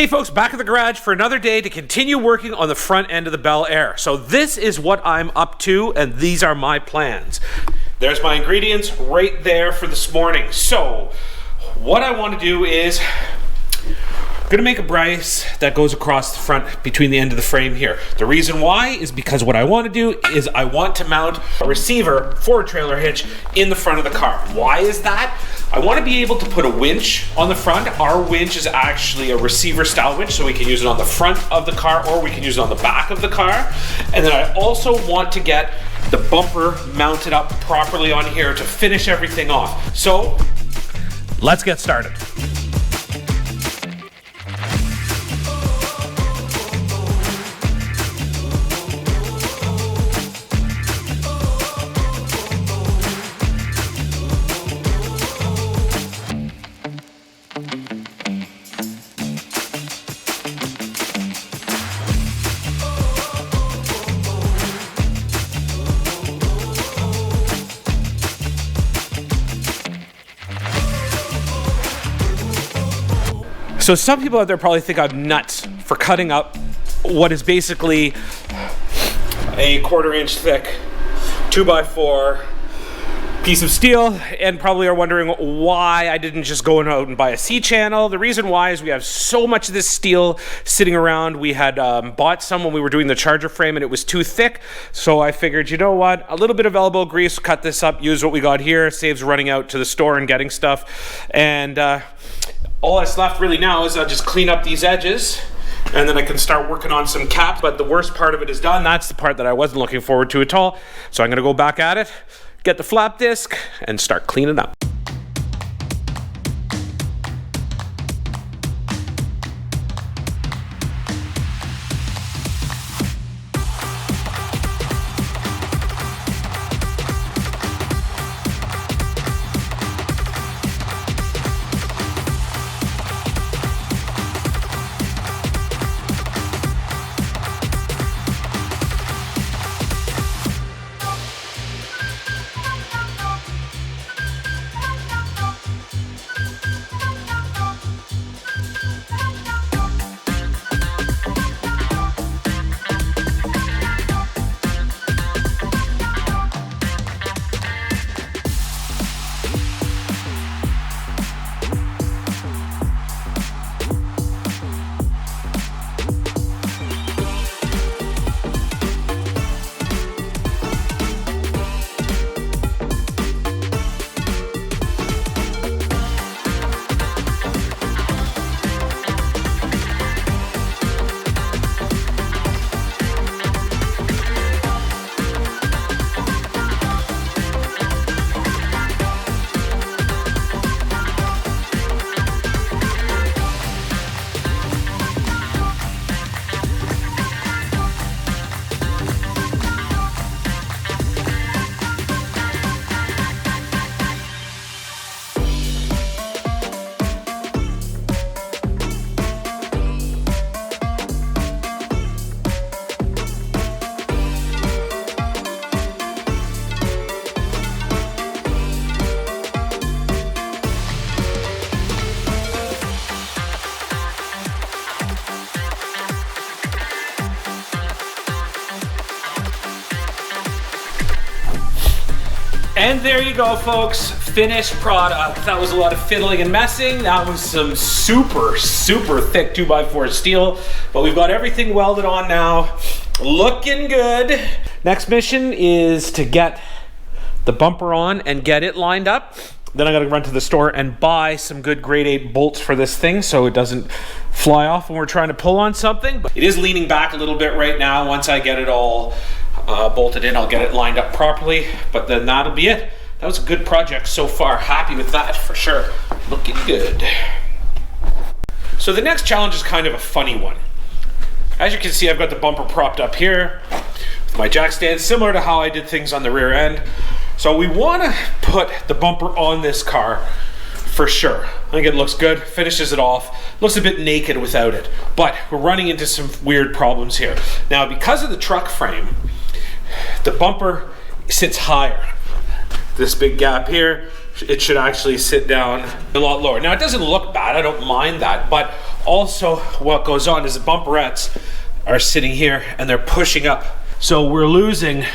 Okay folks, back at the garage for another day to continue working on the front end of the Bel Air. So this is what I'm up to and these are my plans. There's my ingredients right there for this morning. So what I want to do is I'm gonna make a brace that goes across the front between the end of the frame here. The reason why is because what I want to do is I want to mount a receiver for a trailer hitch in the front of the car. Why is that? I want to be able to put a winch on the front. Our winch is actually a receiver style winch, so we can use it on the front of the car or we can use it on the back of the car. And then I also want to get the bumper mounted up properly on here to finish everything off. So let's get started. So some people out there probably think I'm nuts for cutting up what is basically a 1/4 inch thick 2x4 piece of steel and probably are wondering why I didn't just go out and buy a C-channel. The reason why is we have so much of this steel sitting around. We had bought some when we were doing the charger frame and it was too thick. So I figured, you know what, a little bit of elbow grease, cut this up, use what we got here, saves running out to the store and getting stuff. And all that's left really now is I'll just clean up these edges and then I can start working on some caps. But the worst part of it is done. That's the part that I wasn't looking forward to at all. So I'm gonna go back at it, get the flap disc and start cleaning up. And there you go, folks, finished product. That was a lot of fiddling and messing. That was some super, super thick 2x4 steel, but we've got everything welded on now. Looking good. Next mission is to get the bumper on and get it lined up. Then I gotta run to the store and buy some good grade 8 bolts for this thing so it doesn't fly off when we're trying to pull on something. But it is leaning back a little bit right now. Once I get it all bolted in, I'll get it lined up properly, but then that'll be it. That was a good project so far. Happy with that for sure. Looking good. So the next challenge is kind of a funny one. As you can see, I've got the bumper propped up here with my jack stand, similar to how I did things on the rear end. So we want to put the bumper on this car for sure. I think it looks good, finishes it off. Looks a bit naked without it, but we're running into some weird problems here. Now, because of the truck frame, the bumper sits higher. This big gap here, it should actually sit down a lot lower. Now, it doesn't look bad, I don't mind that, but Also, what goes on is the bumperettes are sitting here and they're pushing up. So we're losing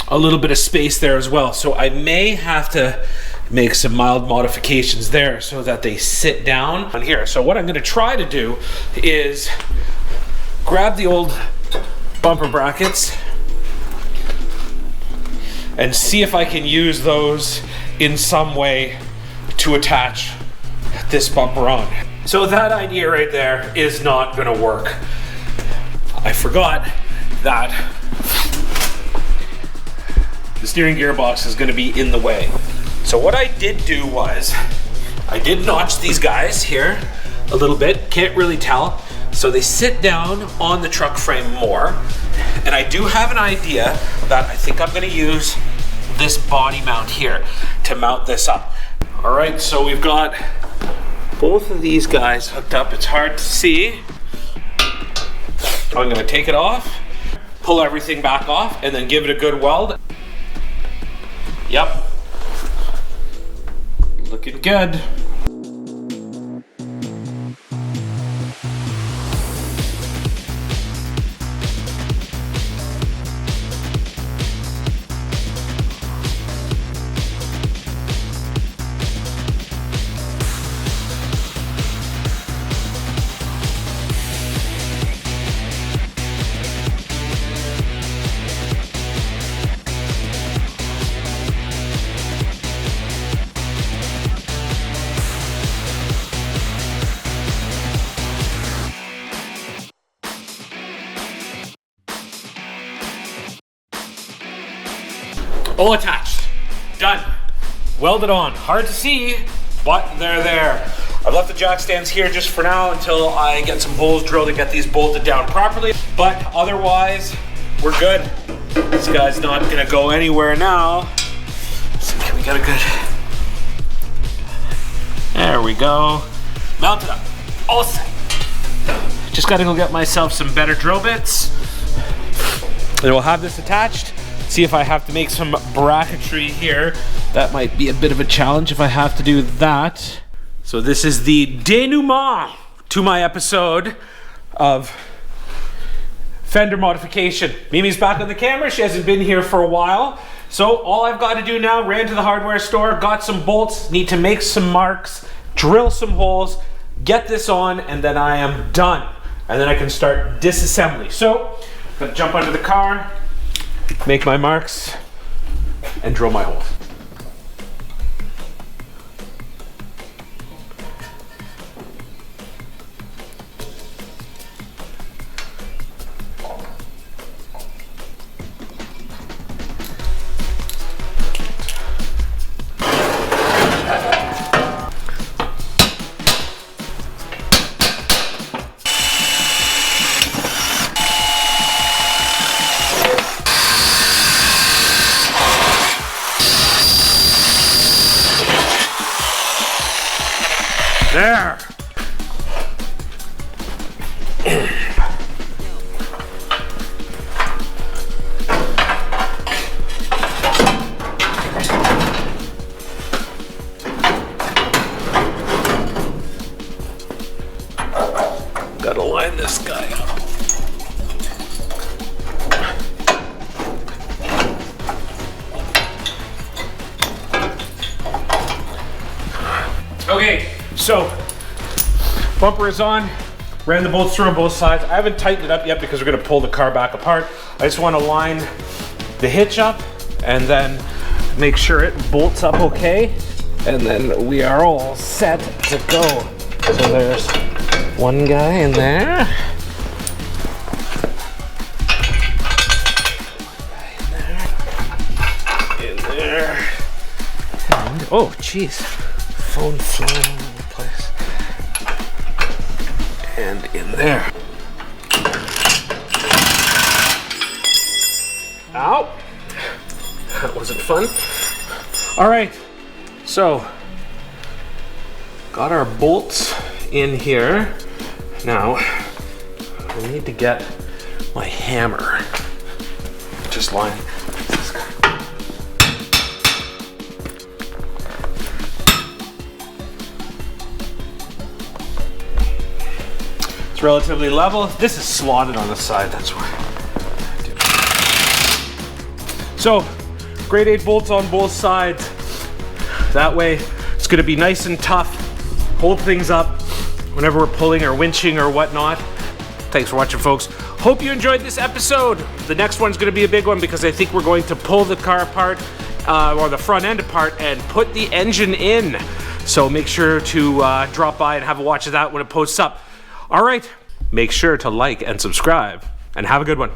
a little bit of space there as well. So I may have to make some mild modifications there so that they sit down on here. So what I'm gonna try to do is grab the old bumper brackets and see if I can use those in some way to attach this bumper on. So that idea right there is not gonna work. I forgot that the steering gearbox is gonna be in the way. So what I did do was, I did notch these guys here a little bit, can't really tell. So they sit down on the truck frame more. And I do have an idea that I think I'm gonna use this body mount here to mount this up. All right, so we've got both of these guys hooked up. It's hard to see. I'm gonna take it off, pull everything back off, and then give it a good weld. Yep. Looking good. All attached, done, welded on. Hard to see, but they're there. I've left the jack stands here just for now until I get some holes drilled and get these bolted down properly. But otherwise, we're good. This guy's not gonna go anywhere now. So we got a good, there we go. Mounted up, all set. Just gotta go get myself some better drill bits. And we'll have this attached. See if I have to make some bracketry here. That might be a bit of a challenge if I have to do that. So this is the denouement to my episode of fender modification. Mimi's back on the camera. She hasn't been here for a while. So all I've got to do now, ran to the hardware store, got some bolts, need to make some marks, drill some holes, get this on, and then I am done. And then I can start disassembly. So I'm gonna jump under the car, make my marks, and drill my holes. There. Gotta line this guy up. Okay. So, bumper is on, ran the bolts through on both sides. I haven't tightened it up yet because we're gonna pull the car back apart. I just wanna line the hitch up and then make sure it bolts up okay. And then we are all set to go. So there's one guy in there. In there. And, oh, geez. Phone flying all over the place. And in there. Ow! That wasn't fun. All right, so got our bolts in here. Now, I need to get my hammer. Just line this guy. relatively level. This is slotted on the side, that's why. So, grade 8 bolts on both sides. That way, it's gonna be nice and tough, hold things up whenever we're pulling or winching or whatnot. Thanks for watching, folks. Hope you enjoyed this episode. The next one's gonna be a big one because I think we're going to pull the car apart, or the front end apart, and put the engine in. So make sure to drop by and have a watch of that when it posts up. All right, make sure to like and subscribe, and have a good one.